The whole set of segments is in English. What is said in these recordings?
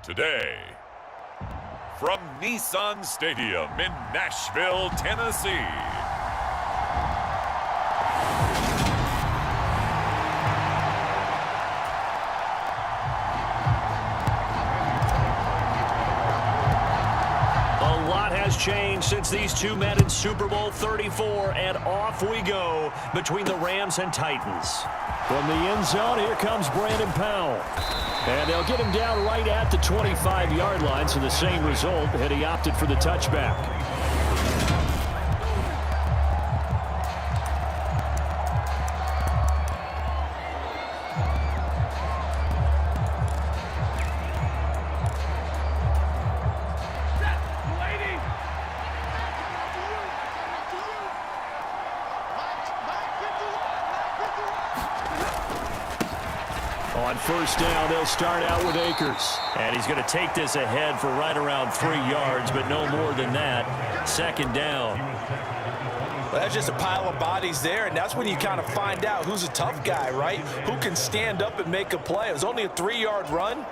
Today, from Nissan Stadium in Nashville, Tennessee. A lot has changed since these two met in Super Bowl 34, and off we go between the Rams and Titans. From the end zone, here comes Brandon Powell. And they'll get him down right at the 25-yard line, so the same result had he opted for the touchback. On first down, they'll start out with Akers. And he's going to take this ahead for right around 3 yards, but no more than that. Second down. Well, that's just a pile of bodies there, and that's when you kind of find out who's a tough guy, right? Who can stand up and make a play. It was only a 3-yard run,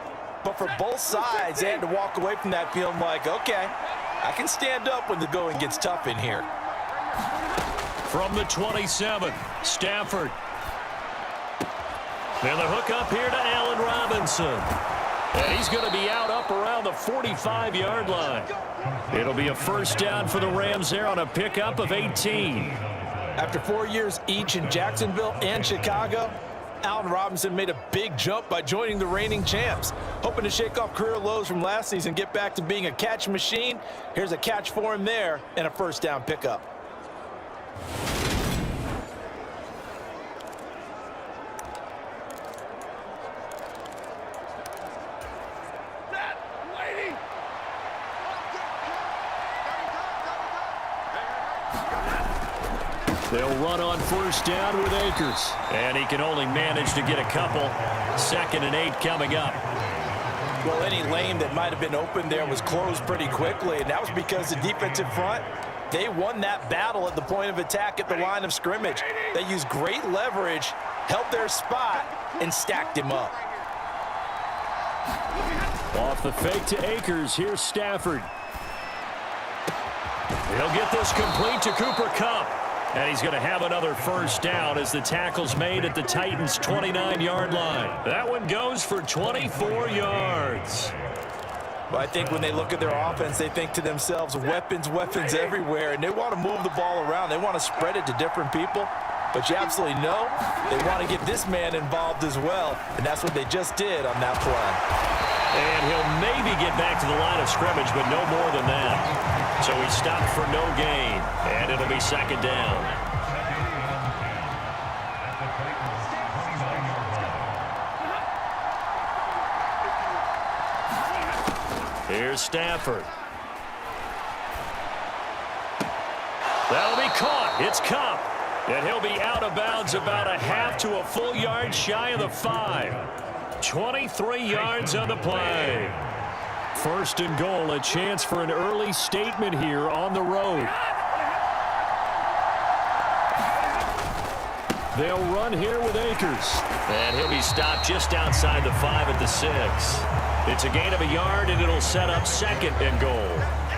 but for both sides, they had to walk away from that feeling like, okay, I can stand up when the going gets tough in here. From the 27, Stafford. And the hook up here to Allen Robinson. And he's going to be out up around the 45-yard line. It'll be a first down for the Rams there on a pickup of 18. After 4 years each in Jacksonville and Chicago, Allen Robinson made a big jump by joining the reigning champs. Hoping to shake off career lows from last season, get back to being a catch machine. Here's a catch for him there and a first down pickup. They'll run on first down with Akers. And he can only manage to get a couple. 2nd and 8 coming up. Well, any lane that might have been open there was closed pretty quickly, and that was because the defensive front, they won that battle at the point of attack at the line of scrimmage. They used great leverage, held their spot, and stacked him up. Off the fake to Akers, here's Stafford. He'll get this complete to Cooper Kupp. And he's going to have another first down as the tackle's made at the Titans' 29-yard line. That one goes for 24 yards. Well, I think when they look at their offense, they think to themselves, weapons, weapons everywhere, and they want to move the ball around. They want to spread it to different people. But you absolutely know they want to get this man involved as well, and that's what they just did on that play. And he'll maybe get back to the line of scrimmage, but no more than that. So he stopped for no gain, and it'll be second down. Here's Stafford. That'll be caught. It's Kupp. And he'll be out of bounds about a half to a full yard shy of the 5. 23 yards on the play. First and goal, a chance for an early statement here on the road. They'll run here with Akers. And he'll be stopped just outside the 5 at the 6. It's a gain of a yard, and it'll set up 2nd and goal.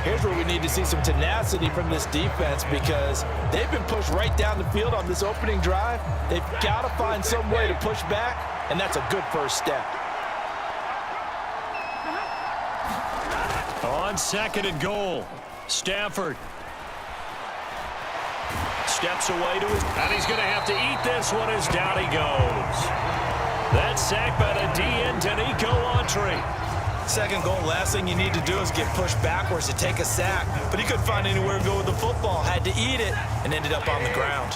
Here's where we need to see some tenacity from this defense because they've been pushed right down the field on this opening drive. They've got to find some way to push back, and that's a good first step. On 2nd and goal, Stafford steps away to his, and he's going to have to eat this one as down he goes. That's sacked by the DN, Denico Autry. 2nd goal, last thing you need to do is get pushed backwards to take a sack. But he couldn't find anywhere to go with the football, had to eat it, and ended up on the ground.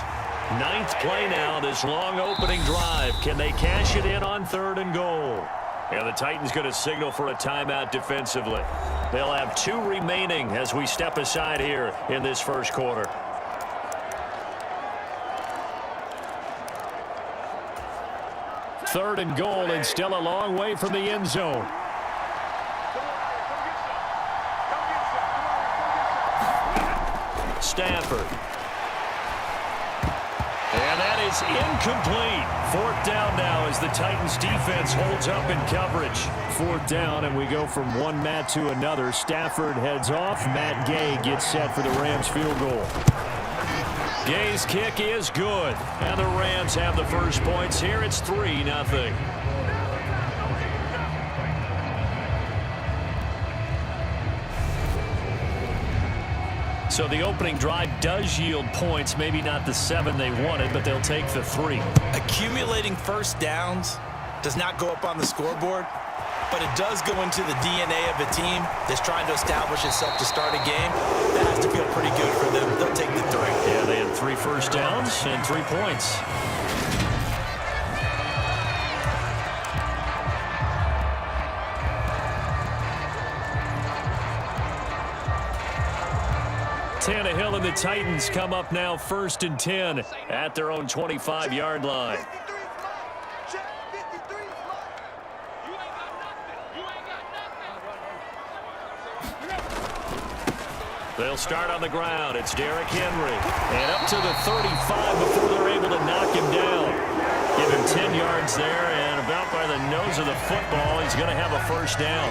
9th play now, this long opening drive. Can they cash it in on 3rd and goal? And the Titans going to signal for a timeout defensively. They'll have 2 remaining as we step aside here in this first quarter. Third and goal, and still a long way from the end zone. Stafford. And that is incomplete. 4th down now as the Titans defense holds up in coverage. 4th down, and we go from one Matt to another. Stafford heads off. Matt Gay gets set for the Rams field goal. Gay's kick is good, and the Rams have the first points here. It's 3-0. So the opening drive does yield points, maybe not the 7 they wanted, but they'll take the 3. Accumulating first downs does not go up on the scoreboard, but it does go into the DNA of a team that's trying to establish itself to start a game. That has to feel pretty good for them. They'll take the 3. Yeah, they had 3 first downs and 3 points. Tannehill and the Titans come up now 1st and 10 at their own 25-yard line. They'll start on the ground. It's Derrick Henry. And up to the 35 before they're able to knock him down. Give him 10 yards there, and about by the nose of the football, he's going to have a first down.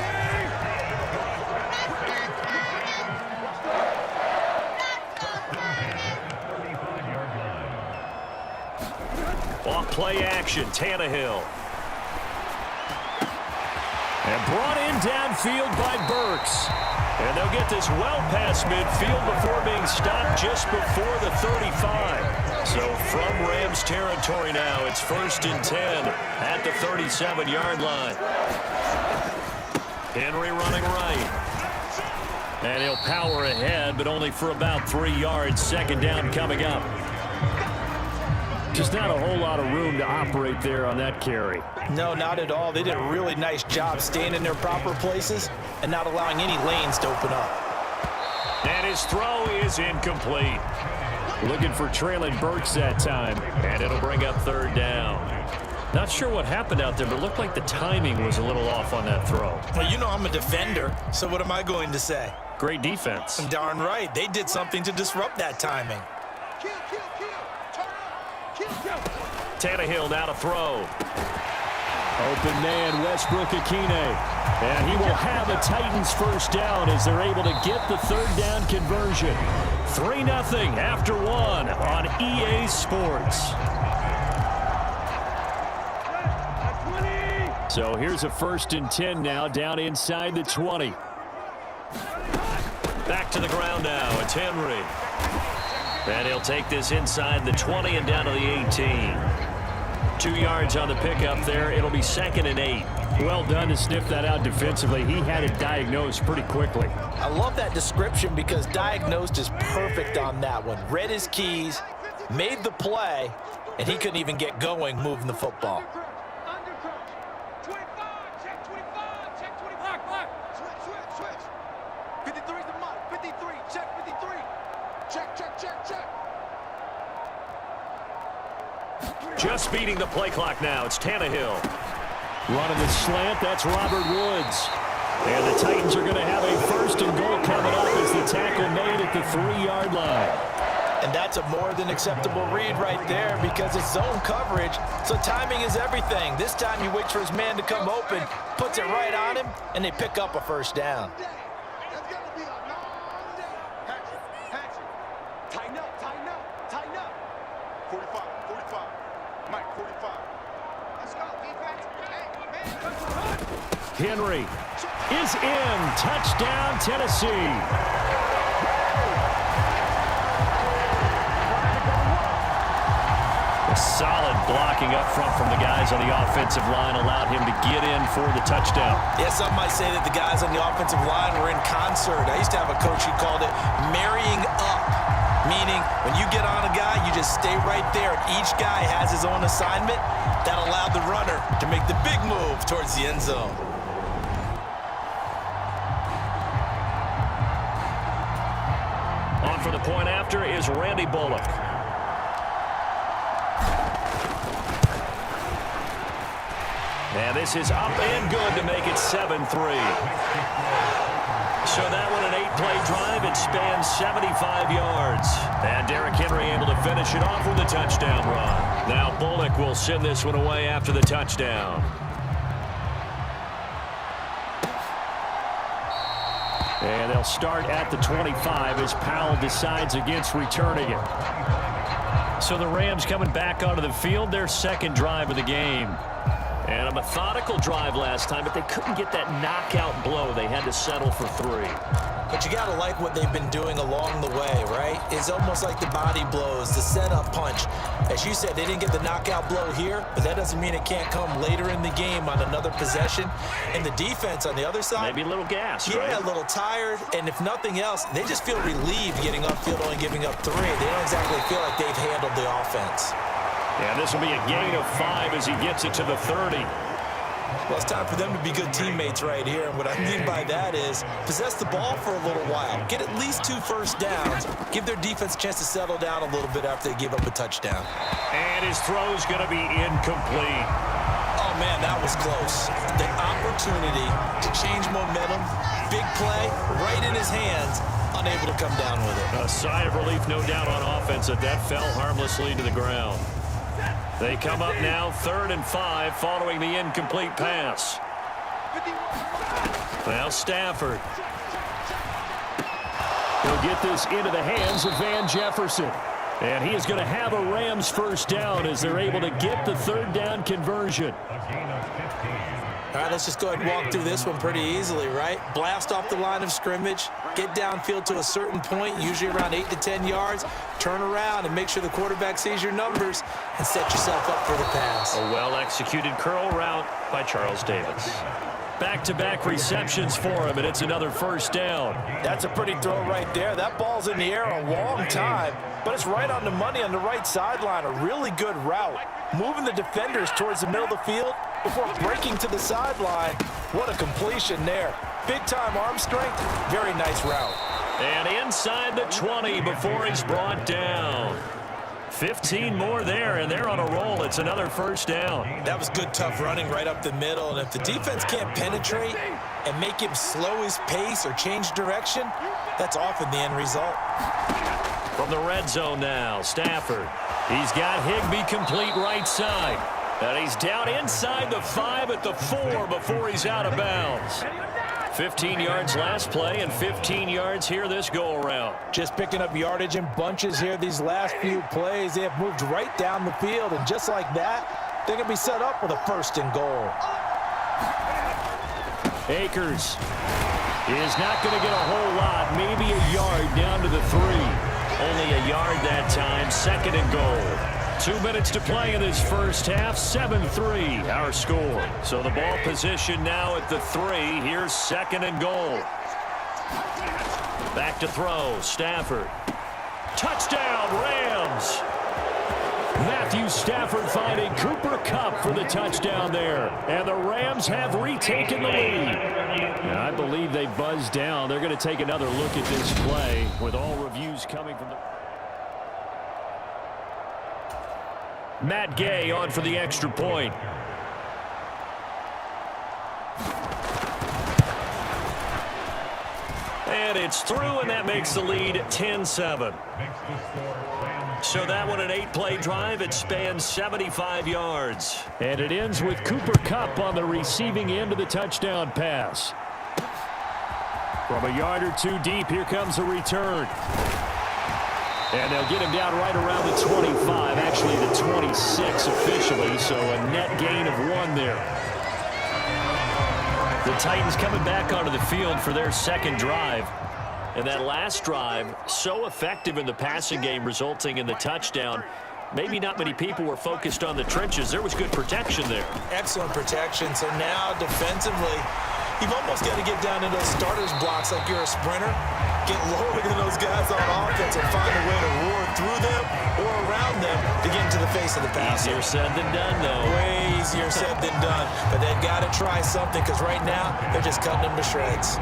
Off play action, Tannehill. And brought in downfield by Burks. And they'll get this well past midfield before being stopped just before the 35. So from Rams territory now, it's 1st and 10 at the 37-yard line. Henry running right. And he'll power ahead, but only for about 3 yards. 2nd down coming up. Just not a whole lot of room to operate there on that carry. No, not at all. They did a really nice job staying in their proper places and not allowing any lanes to open up. And his throw is incomplete. Looking for trailing Burks that time, and it'll bring up 3rd down. Not sure what happened out there, but it looked like the timing was a little off on that throw. Well, you know I'm a defender, so what am I going to say? Great defense. Darn right. They did something to disrupt that timing. Tannehill now to throw. Open man, Westbrook-Ikhine. And he will have a Titans first down as they're able to get the 3rd down conversion. 3-0 after 1 on EA Sports. So here's a 1st and 10 now down inside the 20. Back to the ground now. It's Henry. And he'll take this inside the 20 and down to the 18. 2 yards on the pickup there. It'll be 2nd and 8. Well done to sniff that out defensively. He had it diagnosed pretty quickly. I love that description because diagnosed is perfect on that one. Read his keys, made the play, and he couldn't even get going moving the football. Just beating the play clock now. It's Tannehill. Running the slant. That's Robert Woods. And the Titans are going to have a 1st and goal coming up as the tackle made at the 3-yard line. And that's a more than acceptable read right there because it's zone coverage, so timing is everything. This time he waits for his man to come open, puts it right on him, and they pick up a first down. Henry is in. Touchdown, Tennessee. A solid blocking up front from the guys on the offensive line allowed him to get in for the touchdown. Yeah, some might say that the guys on the offensive line were in concert. I used to have a coach who called it marrying up, meaning when you get on a guy, you just stay right there. Each guy has his own assignment. That allowed the runner to make the big move towards the end zone. On for the point after is Randy Bullock. And this is up and good to make it 7-3. So that one, an 8-play drive. It spans 75 yards. And Derrick Henry able to finish it off with a touchdown run. Now Bullock will send this one away after the touchdown. And they'll start at the 25 as Powell decides against returning it. So the Rams coming back onto the field, their second drive of the game. And a methodical drive last time, but they couldn't get that knockout blow. They had to settle for 3. But you got to like what they've been doing along the way, right? It's almost like the body blows, the setup punch. As you said, they didn't get the knockout blow here, but that doesn't mean it can't come later in the game on another possession. And the defense on the other side, maybe a little gas, yeah, right? A little tired. And if nothing else, they just feel relieved getting upfield, only giving up 3. They don't exactly feel like they've handled the offense. Yeah, this will be a gain of 5 as he gets it to the 30. Well, it's time for them to be good teammates right here. And what I mean by that is possess the ball for a little while. Get at least 2 first downs. Give their defense a chance to settle down a little bit after they give up a touchdown. And his throw's going to be incomplete. Oh, man, that was close. The opportunity to change momentum, big play, right in his hands, unable to come down with it. A sigh of relief, no doubt, on offense that fell harmlessly to the ground. They come up now 3rd and 5 following the incomplete pass. Now Stafford. He'll get this into the hands of Van Jefferson. And he is going to have a Rams first down as they're able to get the 3rd down conversion. All right, let's just go ahead and walk through this one pretty easily, right? Blast off the line of scrimmage, get downfield to a certain point, usually around 8 to 10 yards, turn around and make sure the quarterback sees your numbers and set yourself up for the pass. A well-executed curl route by Charles Davis. Back-to-back receptions for him, and it's another first down. That's a pretty throw right there. That ball's in the air a long time, but it's right on the money on the right sideline. A really good route. Moving the defenders towards the middle of the field before breaking to the sideline. What a completion there. Big-time arm strength. Very nice route. And inside the 20 before he's brought down. 15 more there, and they're on a roll. It's another first down. That was good, tough running right up the middle. And if the defense can't penetrate and make him slow his pace or change direction, that's often the end result. From the red zone now, Stafford. He's got Higbee complete right side. And he's down inside the 5 at the 4 before he's out of bounds. 15 yards last play and 15 yards here this go-around. Just picking up yardage in bunches here these last few plays. They have moved right down the field, and just like that, they're going to be set up with a 1st and goal. Akers is not going to get a whole lot, maybe a yard down to the 3. Only a yard that time, 2nd and goal. 2 minutes to play in this first half, 7-3 our score. So the ball position now at the 3. Here's 2nd and goal. Back to throw, Stafford. Touchdown, Rams! Matthew Stafford finding Cooper Kupp for the touchdown there. And the Rams have retaken the lead. And I believe they buzzed down. They're going to take another look at this play with all reviews coming from the... Matt Gay on for the extra point. And it's through, and that makes the lead 10-7. So that one, an 8-play drive. It spans 75 yards. And it ends with Cooper Kupp on the receiving end of the touchdown pass. From a yard or 2 deep, here comes a return. And they'll get him down right around the 25, actually the 26 officially, so a net gain of 1 there. The Titans coming back onto the field for their second drive. And that last drive, so effective in the passing game, resulting in the touchdown. Maybe not many people were focused on the trenches. There was good protection there. Excellent protection. So now defensively, you've almost got to get down into those starters blocks like you're a sprinter. Get lower than those guys on offense and find a way to roar through them or around them to get into the face of the passer. Easier said than done, though. Way easier said than done. But they've got to try something because right now they're just cutting them to shreds.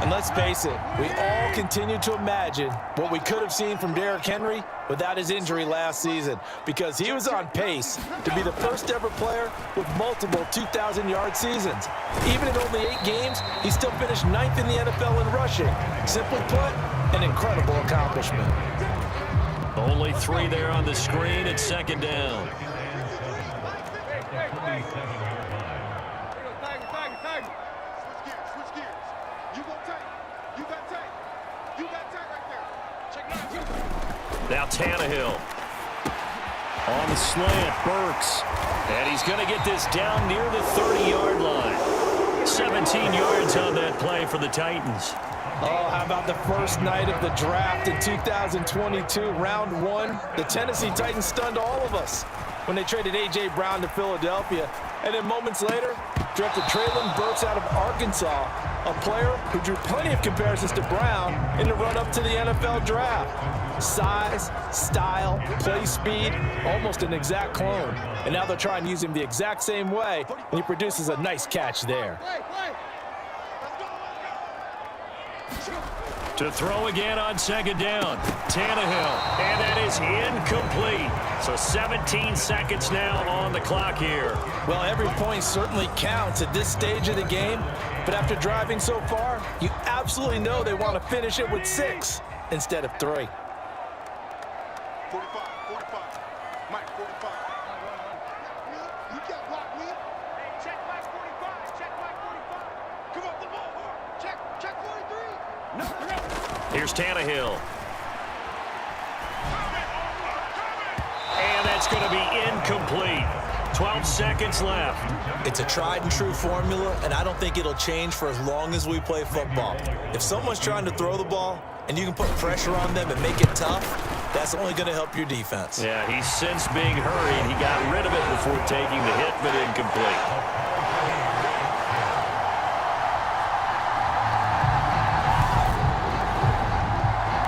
And let's face it, we all continue to imagine what we could have seen from Derrick Henry without his injury last season, because he was on pace to be the first ever player with multiple 2,000-yard seasons. Even in only 8 games, he still finished 9th in the NFL in rushing. Simply put, an incredible accomplishment. Only 3 there on the screen at second down. Now Tannehill. On the slant, Burks. And he's going to get this down near the 30-yard line. 17 yards on that play for the Titans. Oh, how about the first night of the draft in 2022, round 1? The Tennessee Titans stunned all of us when they traded A.J. Brown to Philadelphia. And then moments later, drafted Treylon Burks out of Arkansas, a player who drew plenty of comparisons to Brown in the run-up to the NFL draft. Size, style, play speed, almost an exact clone. And now they're trying to use him the exact same way, and he produces a nice catch there. To throw again on second down, Tannehill, and that is incomplete. So 17 seconds now on the clock here. Well, every point certainly counts at this stage of the game, but after driving so far, you absolutely know they want to finish it with 6 instead of 3. 45, 45. Mike, 45. We got blocked, we. Hey, check Mike 45. Check Mike 45. Come up the ball. Check 43. No. Here's Tannehill. And that's going to be incomplete. 12 seconds left. It's a tried and true formula, and I don't think it'll change for as long as we play football. If someone's trying to throw the ball and you can put pressure on them and make it tough, that's only going to help your defense. Yeah, he's since being hurried. He got rid of it before taking the hit, but incomplete.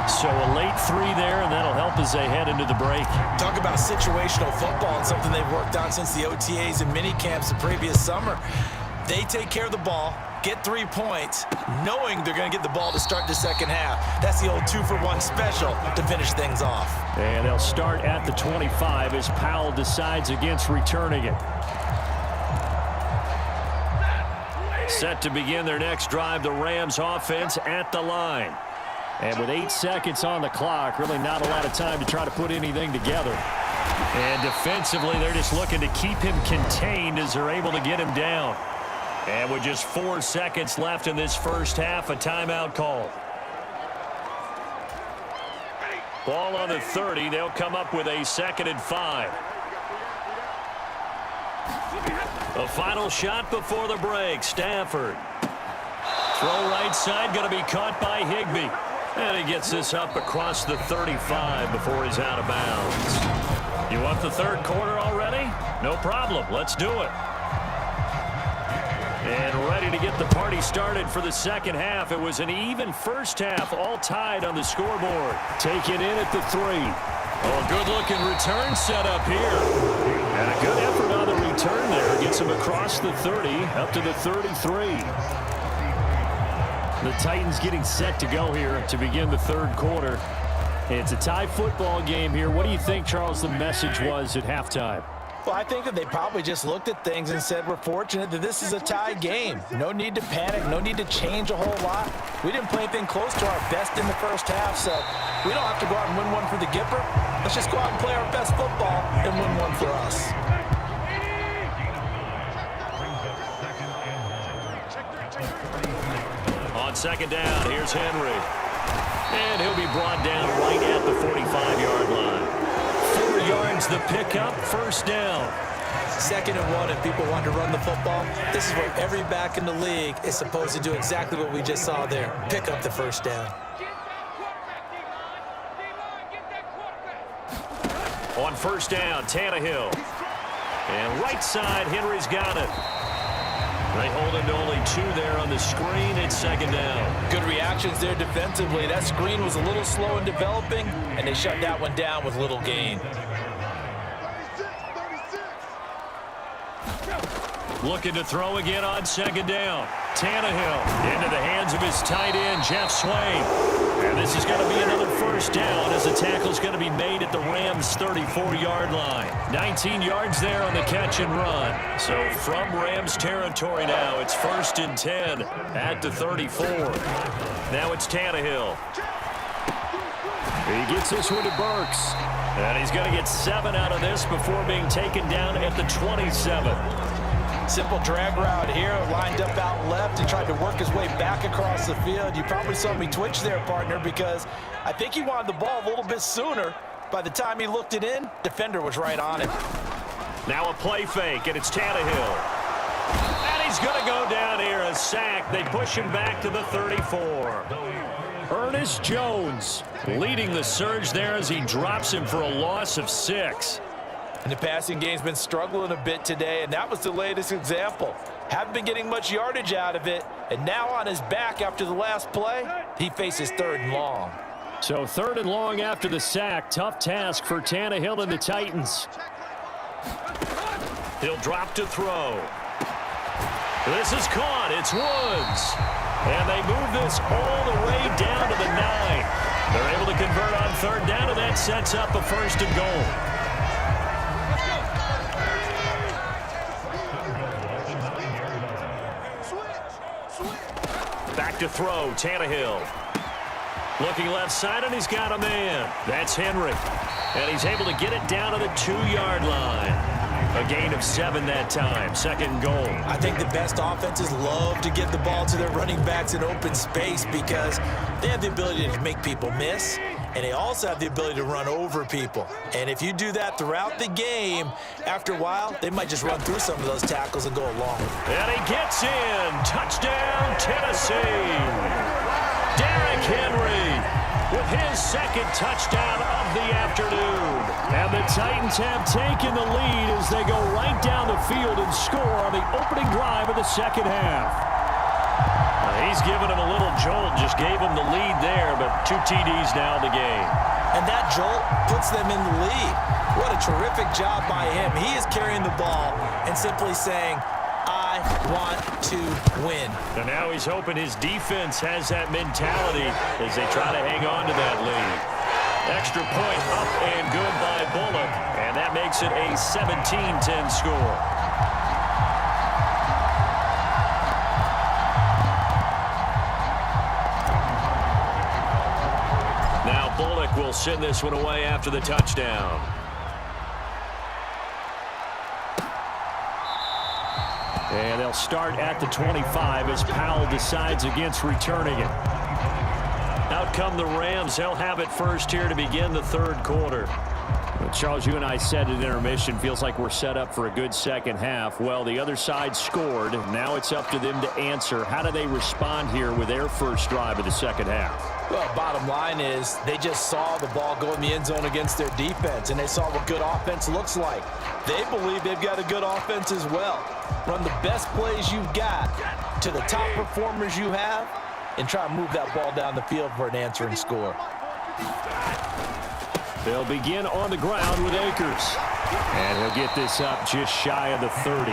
So a late 3 there, and that'll help as they head into the break. Talk about situational football and something they've worked on since the OTAs and mini camps the previous summer. They take care of the ball, get 3 points, knowing they're going to get the ball to start the second half. That's the old 2-for-1 special to finish things off. And they'll start at the 25 as Powell decides against returning it. Set to begin their next drive, the Rams offense at the line. And with 8 seconds on the clock, really not a lot of time to try to put anything together. And defensively, they're just looking to keep him contained as they're able to get him down. And with just 4 seconds left in this first half, a timeout call. Ball on the 30. They'll come up with a 2nd and 5. A final shot before the break. Stafford. Throw right side, going to be caught by Higbee. And he gets this up across the 35 before he's out of bounds. You want the third quarter already? No problem. Let's do it. And ready to get the party started for the second half. It was an even first half, all tied on the scoreboard. Taken in at the 3. Oh, good-looking return set up here. And a good effort on the return there. Gets him across the 30, up to the 33. The Titans getting set to go here to begin the third quarter. It's a tie football game here. What do you think, Charles, the message was at halftime? Well, I think that they probably just looked at things and said, we're fortunate that this is a tie game. No need to panic, no need to change a whole lot. We didn't play anything close to our best in the first half, so we don't have to go out and win one for the Gipper. Let's just go out and play our best football and win one for us. On second down, here's Henry. And he'll be brought down right at the 45-yard line. 4 yards the pickup, first down. 2nd and 1, if people want to run the football, this is where every back in the league is supposed to do exactly what we just saw there. Pick up the first down. On first down, Tannehill. And right side, Henry's got it. They hold him to only 2 there on the screen. It's second down. Good reactions there defensively. That screen was a little slow in developing, and they shut that one down with little gain. 36. Looking to throw again on second down. Tannehill into the hands of his tight end, Jeff Swain. And this is going to be another first down as the tackle's going to be made at the Rams' 34-yard line. 19 yards there on the catch and run. So from Rams territory now, it's 1st and 10 at the 34. Now it's Tannehill. He gets this one to Burks. And he's going to get 7 out of this before being taken down at the 27. Simple drag route here, lined up out left and tried to work his way back across the field. You probably saw me twitch there, partner, because I think he wanted the ball a little bit sooner. By the time he looked it in, defender was right on him. Now a play fake, and it's Tannehill. And he's going to go down here, a sack. They push him back to the 34. Ernest Jones leading the surge there as he drops him for a loss of 6. And the passing game's been struggling a bit today, and that was the latest example. Haven't been getting much yardage out of it, and now on his back after the last play, he faces 3rd and long. So 3rd and long after the sack. Tough task for Tannehill and the Titans. He'll drop to throw. This is caught. It's Woods. And they move this all the way down to the 9. They're able to convert on 3rd down, and that sets up a 1st and goal. Back to throw, Tannehill. Looking left side, and he's got a man. That's Henry. And he's able to get it down to the 2-yard line. A gain of 7 that time. 2nd goal. I think the best offenses love to get the ball to their running backs in open space because they have the ability to make people miss, and they also have the ability to run over people. And if you do that throughout the game, after a while, they might just run through some of those tackles and go along. And he gets in. Touchdown, Tennessee. Derrick Henry with his 2nd touchdown of the afternoon. And the Titans have taken the lead as they go right down the field and score on the opening drive of the 2nd half. He's given him a little jolt, just gave him the lead there, but 2 TDs now in the game. And that jolt puts them in the lead. What a terrific job by him. He is carrying the ball and simply saying, I want to win. And now he's hoping his defense has that mentality as they try to hang on to that lead. Extra point up and good by Bullock, and that makes it a 17-10 score. Now Bullock will send this one away after the touchdown. And they'll start at the 25 as Powell decides against returning it. Out come the Rams. They'll have it first here to begin the 3rd quarter. Well, Charles, you and I said at intermission, feels like we're set up for a good 2nd half. Well, the other side scored. Now it's up to them to answer. How do they respond here with their first drive of the 2nd half? Well, bottom line is they just saw the ball go in the end zone against their defense, and they saw what good offense looks like. They believe they've got a good offense as well. Run the best plays you've got to the top performers you have and try to move that ball down the field for an answering score. They'll begin on the ground with Akers. And he'll get this up just shy of the 30.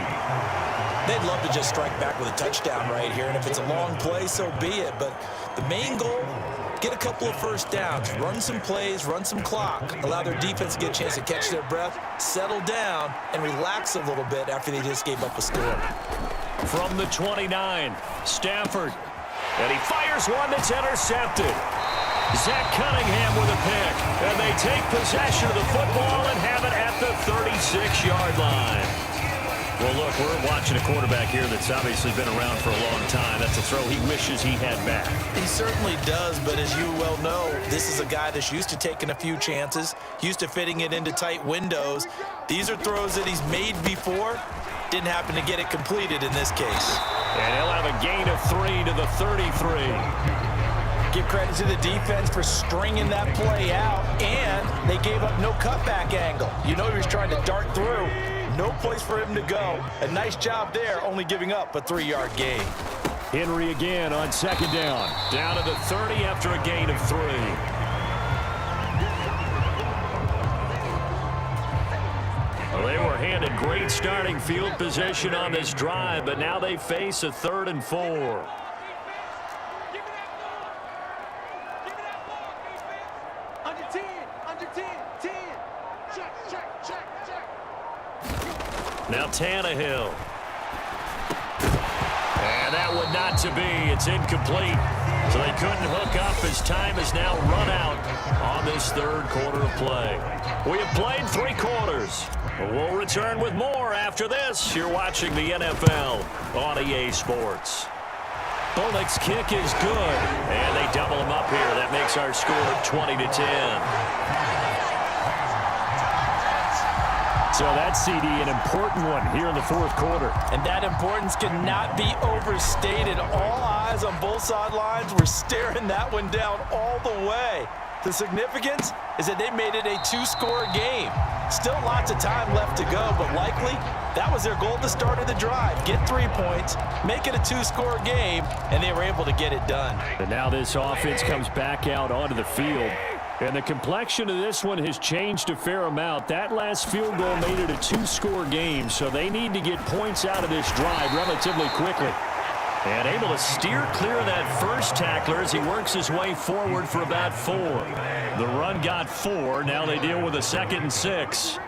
They'd love to just strike back with a touchdown right here, and if it's a long play, so be it. But the main goal, get a couple of first downs, run some plays, run some clock, allow their defense to get a chance to catch their breath, settle down, and relax a little bit after they just gave up a score. From the 29, Stafford. And he fires one that's intercepted. Zach Cunningham with a pick. And they take possession of the football and have it at the 36-yard line. Well, look, we're watching a quarterback here that's obviously been around for a long time. That's a throw he wishes he had back. He certainly does, but as you well know, this is a guy that's used to taking a few chances, used to fitting it into tight windows. These are throws that he's made before. Didn't happen to get it completed in this case. And he'll have a gain of 3 to the 33. Give credit to the defense for stringing that play out, and they gave up no cutback angle. You know he was trying to dart through. No place for him to go. A nice job there, only giving up a 3-yard gain. Henry again on 2nd down. Down to the 30 after a gain of 3. Well, they were handed great starting field position on this drive, but now they face a 3rd and 4. Now Tannehill. And that one not to be. It's incomplete. So they couldn't hook up as time has now run out on this third quarter of play. We have played 3 quarters. We'll return with more after this. You're watching the NFL on EA Sports. Bullock's kick is good, and they double him up here. That makes our score 20-10. So that CD, an important one here in the fourth quarter. And that importance cannot be overstated. All eyes on both sidelines were staring that one down all the way. The significance is that they made it a 2-score game. Still lots of time left to go, but likely that was their goal at the start of the drive. Get 3 points, make it a 2-score game, and they were able to get it done. And now this offense comes back out onto the field. And the complexion of this one has changed a fair amount. That last field goal made it a 2-score game, so they need to get points out of this drive relatively quickly. And able to steer clear of that first tackler as he works his way forward for about 4. The run got 4. Now they deal with a 2nd and 6.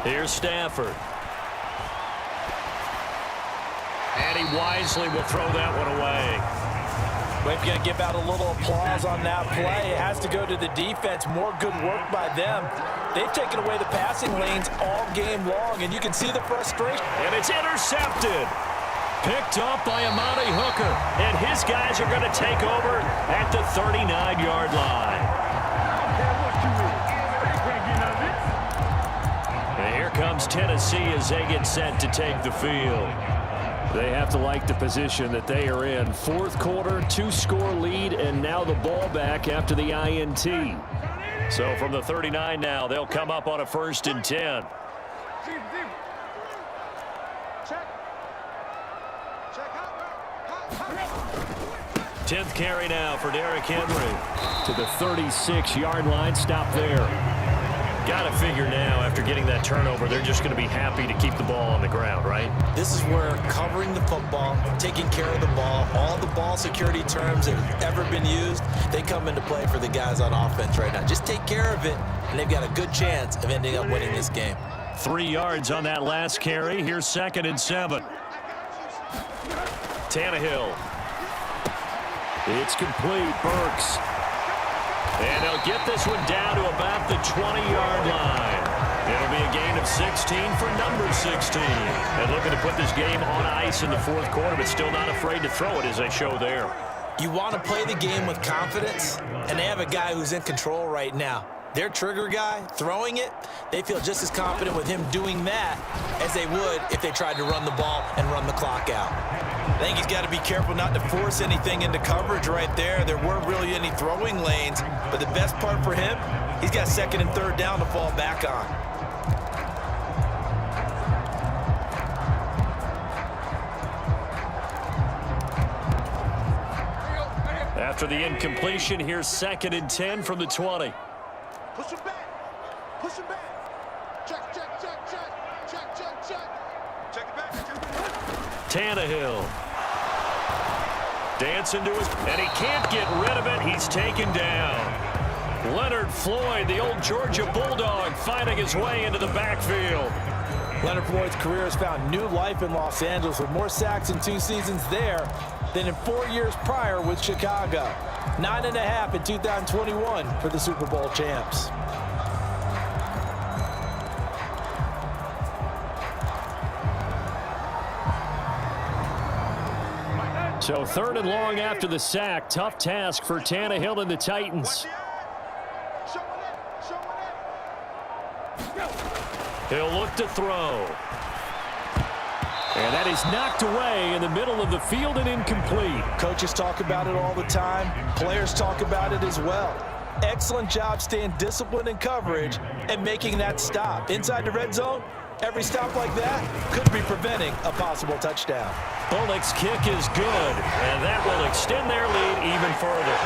Here's Stafford. And he wisely will throw that one away. We're going to give out a little applause on that play. It has to go to the defense. More good work by them. They've taken away the passing lanes all game long, and you can see the frustration. And it's intercepted. Picked up by Amani Hooker. And his guys are going to take over at the 39-yard line. And here comes Tennessee as they get set to take the field. They have to like the position that they are in. Fourth quarter, 2-score lead, and now the ball back after the INT. So from the 39 now, they'll come up on a 1st and 10. 10th carry now for Derrick Henry. To the 36-yard line, stop there. Got to figure now, after getting that turnover, they're just going to be happy to keep the ball on the ground, right? This is where covering the football, taking care of the ball, all the ball security terms that have ever been used, they come into play for the guys on offense right now. Just take care of it, and they've got a good chance of ending up winning this game. 3 yards on that last carry. Here's 2nd and 7. Tannehill. It's complete. Burks. And they'll get this one down to about the 20-yard line. It'll be a gain of 16 for number 16. And looking to put this game on ice in the fourth quarter, but still not afraid to throw it as they show there. You want to play the game with confidence, and they have a guy who's in control right now. Their trigger guy, throwing it, they feel just as confident with him doing that as they would if they tried to run the ball and run the clock out. I think he's got to be careful not to force anything into coverage right there. There weren't really any throwing lanes, but the best part for him, he's got 2nd and 3rd down to fall back on. After the incompletion, here's 2nd and 10 from the 20. Push him back. Push him back. Check, check, check, check. Check, check, check. Check it back. Check it back. Tannehill. Dancing to his... And he can't get rid of it. He's taken down. Leonard Floyd, the old Georgia Bulldog, finding his way into the backfield. Leonard Floyd's career has found new life in Los Angeles with more sacks in 2 seasons there than in 4 years prior with Chicago. 9.5 in 2021 for the Super Bowl champs. So 3rd and long after the sack. Tough task for Tannehill and the Titans. He'll look to throw. And that is knocked away in the middle of the field and incomplete. Coaches talk about it all the time. Players talk about it as well. Excellent job staying disciplined in coverage and making that stop. Inside the red zone, every stop like that could be preventing a possible touchdown. Bullock's kick is good, and that will extend their lead even further.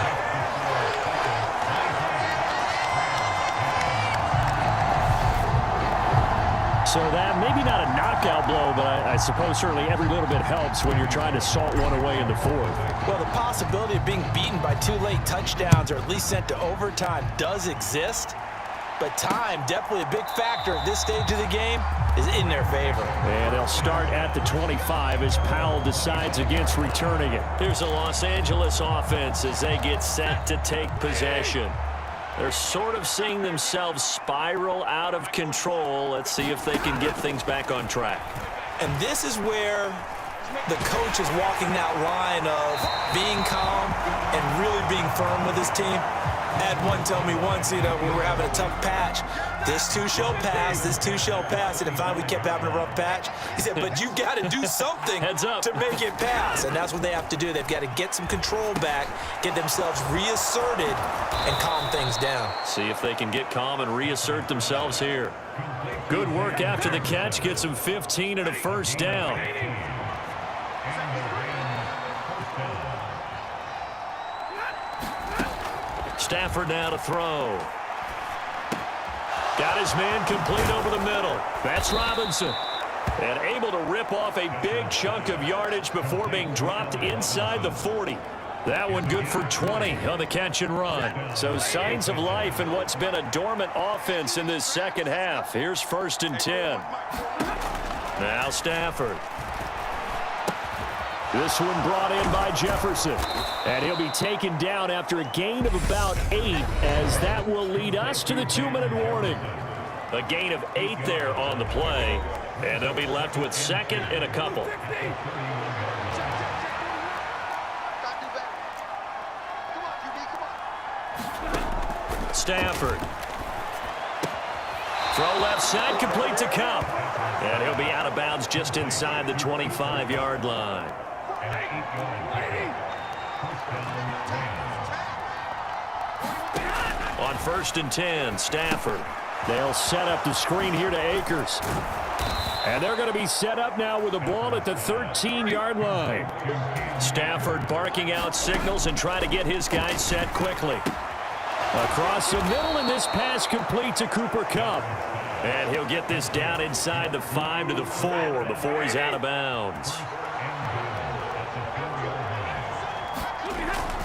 So that, maybe not a knockout blow, but I suppose certainly every little bit helps when you're trying to salt one away in the fourth. Well, the possibility of being beaten by 2 late touchdowns or at least sent to overtime does exist. but time, definitely a big factor at this stage of the game, is in their favor. And they'll start at the 25 as Powell decides against returning it. Here's the Los Angeles offense as they get set to take possession. They're sort of seeing themselves spiral out of control. Let's see if they can get things back on track. And this is where the coach is walking that line of being calm and really being firm with his team. I had one tell me once, we were having a tough patch. This too shall pass, this too shall pass. And finally we kept having a rough patch. He said, but you got to do something Heads up. to make it pass. And that's what they have to do. They've got to get some control back, get themselves reasserted, and calm things down. See if they can get calm and reassert themselves here. Good work after the catch. Gets them 15 and a first down. Stafford now to throw. Got his man complete over the middle. That's Robinson. And able to rip off a big chunk of yardage before being dropped inside the 40. That one good for 20 on the catch and run. So signs of life in what's been a dormant offense in this second half. Here's 1st and 10. Now Stafford. This one brought in by Jefferson. And he'll be taken down after a gain of about 8, as that will lead us to the 2-minute warning. A gain of 8 there on the play. And they'll be left with 2nd and a couple. Stafford. Throw left side, complete to Kupp. And he'll be out of bounds just inside the 25-yard line. On 1st and 10, Stafford. They'll set up the screen here to Akers. And they're going to be set up now with a ball at the 13-yard line. Stafford barking out signals and trying to get his guys set quickly. Across the middle, and this pass complete to Cooper Kupp. And he'll get this down inside the 5 to the 4 before he's out of bounds.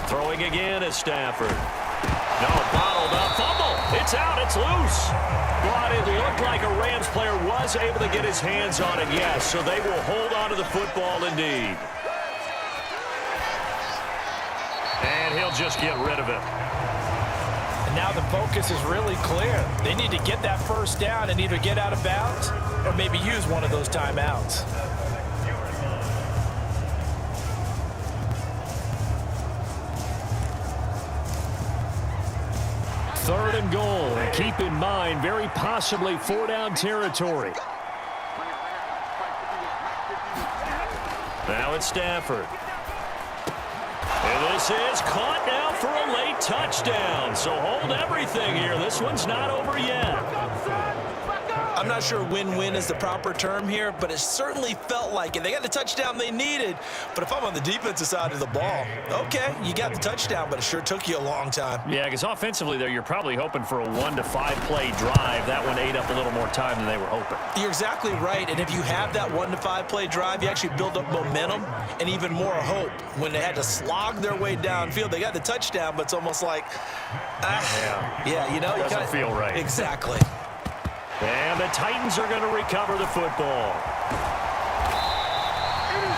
Throwing again is Stafford. No, bottled up, fumble. It's out, it's loose. But it looked like a Rams player was able to get his hands on it, yes. So they will hold on to the football indeed. And he'll just get rid of it. And now the focus is really clear. They need to get that first down and either get out of bounds or maybe use one of those timeouts. Third and goal. And keep in mind, very possibly 4-down territory. Now it's Stafford. And this is caught now for a late touchdown. So hold everything here. This one's not over yet. I'm not sure win-win is the proper term here, but it certainly felt like it. They got the touchdown they needed, but if I'm on the defensive side of the ball, okay, you got the touchdown, but it sure took you a long time. Yeah, because offensively there, you're probably hoping for a 1 to 5 play drive. That one ate up a little more time than they were hoping. You're exactly right, and if you have that 1 to 5 play drive, you actually build up momentum and even more hope. When they had to slog their way downfield, they got the touchdown, but it's almost like, yeah, you know. Doesn't feel right. Exactly. And the Titans are going to recover the football.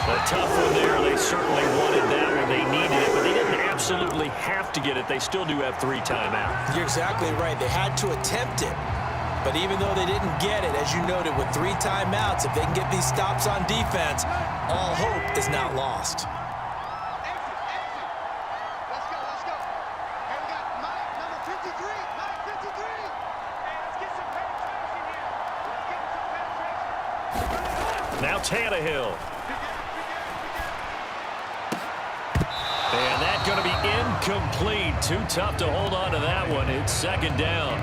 A tough one there. They certainly wanted that one. They needed it, but they didn't absolutely have to get it. They still do have 3 timeouts. You're exactly right. They had to attempt it. But even though they didn't get it, as you noted, with 3 timeouts, if they can get these stops on defense, all hope is not lost. Now Tannehill. And that's going to be incomplete. Too tough to hold on to that one. It's 2nd down.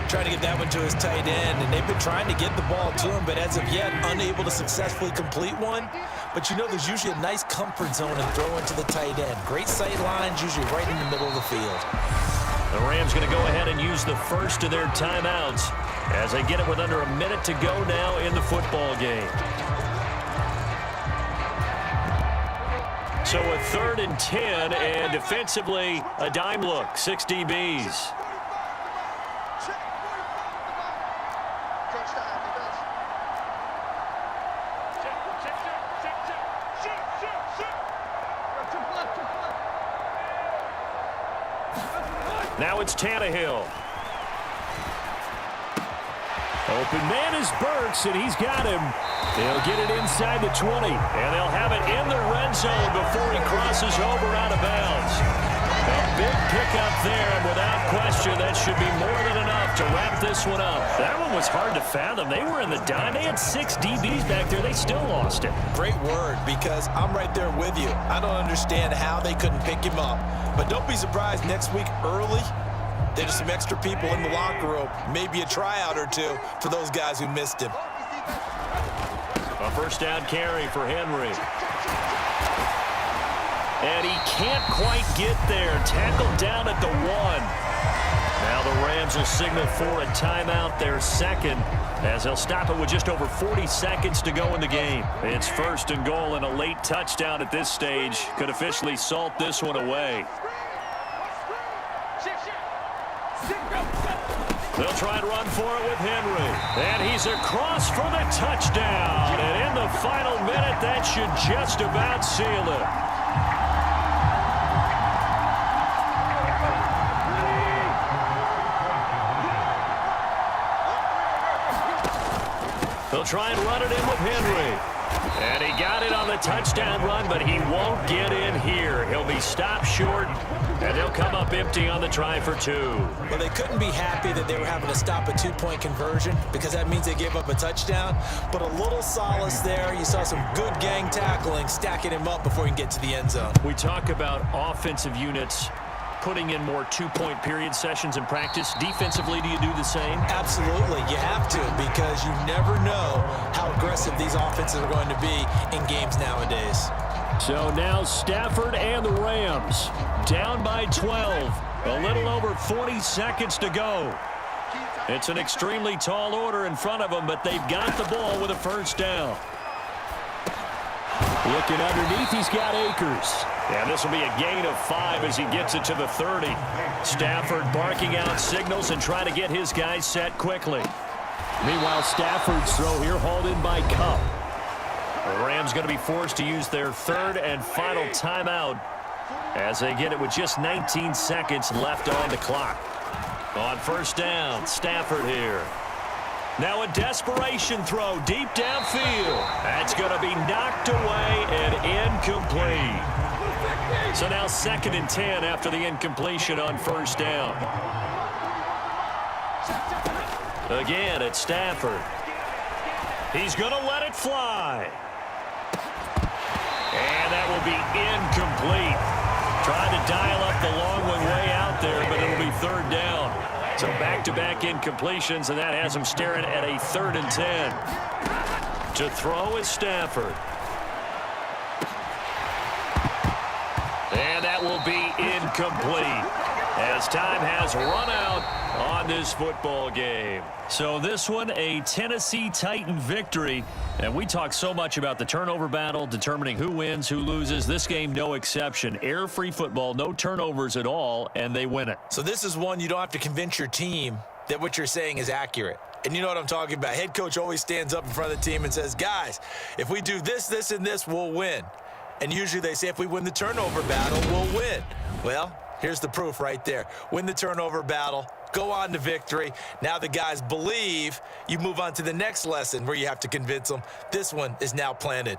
Trying to get that one to his tight end, and they've been trying to get the ball to him, but as of yet, unable to successfully complete one. But you know there's usually a nice comfort zone in throwing to the tight end. Great sight lines, usually right in the middle of the field. The Rams going to go ahead and use the first of their timeouts as they get it with under a minute to go now in the football game. So a 3rd and 10, and defensively, a dime look, 6 DBs. Now it's Tannehill. Open man is Burks, and he's got him. They'll get it inside the 20, and they'll have it in the red zone before he crosses over out of bounds. A big pickup there, and without question, that should be more than enough to wrap this one up. That one was hard to fathom. They were in the dime. They had 6 DBs back there. They still lost it. Great word, because I'm right there with you. I don't understand how they couldn't pick him up. But don't be surprised next week early, there's some extra people in the locker room, maybe a tryout or two for those guys who missed him. A first down carry for Henry. And he can't quite get there. Tackled down at the 1. Now the Rams will signal for a timeout, their second, as they'll stop it with just over 40 seconds to go in the game. It's 1st and goal, and a late touchdown at this stage could officially salt this one away. They'll try and run for it with Henry. And he's across for the touchdown. And in the final minute, that should just about seal it. They'll try and run it in with Henry. And he got it on the touchdown run, but he won't get in here. He'll be stopped short, and they'll come up empty on the try for 2. Well, they couldn't be happy that they were having to stop a 2-point conversion because that means they gave up a touchdown. But a little solace there. You saw some good gang tackling, stacking him up before he can get to the end zone. We talk about offensive units putting in more 2-point period sessions in practice. Defensively, do you do the same? Absolutely. You have to, because you never know how aggressive these offenses are going to be in games nowadays. So now Stafford and the Rams down by 12. A little over 40 seconds to go. It's an extremely tall order in front of them, but they've got the ball with a first down. Looking underneath, he's got Akers. And this will be a gain of 5 as he gets it to the 30. Stafford barking out signals and trying to get his guys set quickly. Meanwhile, Stafford's throw here hauled in by Kupp. The Rams going to be forced to use their 3rd and final timeout as they get it with just 19 seconds left on the clock. On first down, Stafford here. Now a desperation throw deep downfield. That's going to be knocked away and incomplete. So now 2nd and 10 after the incompletion on first down. Again, it's Stafford. He's going to let it fly. And that will be incomplete. Trying to dial up the long one way out there, but it'll be 3rd down. So back-to-back incompletions, and that has him staring at a 3rd and 10. To throw is Stafford. And that will be incomplete as time has run out on this football game. So this one, a Tennessee Titan victory. And we talk so much about the turnover battle, determining who wins, who loses. This game, no exception. Air-free football, no turnovers at all, and they win it. So this is one you don't have to convince your team that what you're saying is accurate. And you know what I'm talking about. Head coach always stands up in front of the team and says, guys, if we do this, this, and this, we'll win. And usually they say if we win the turnover battle, we'll win. Well, here's the proof right there. Win the turnover battle, go on to victory. Now the guys believe. You move on to the next lesson where you have to convince them. This one is now planted.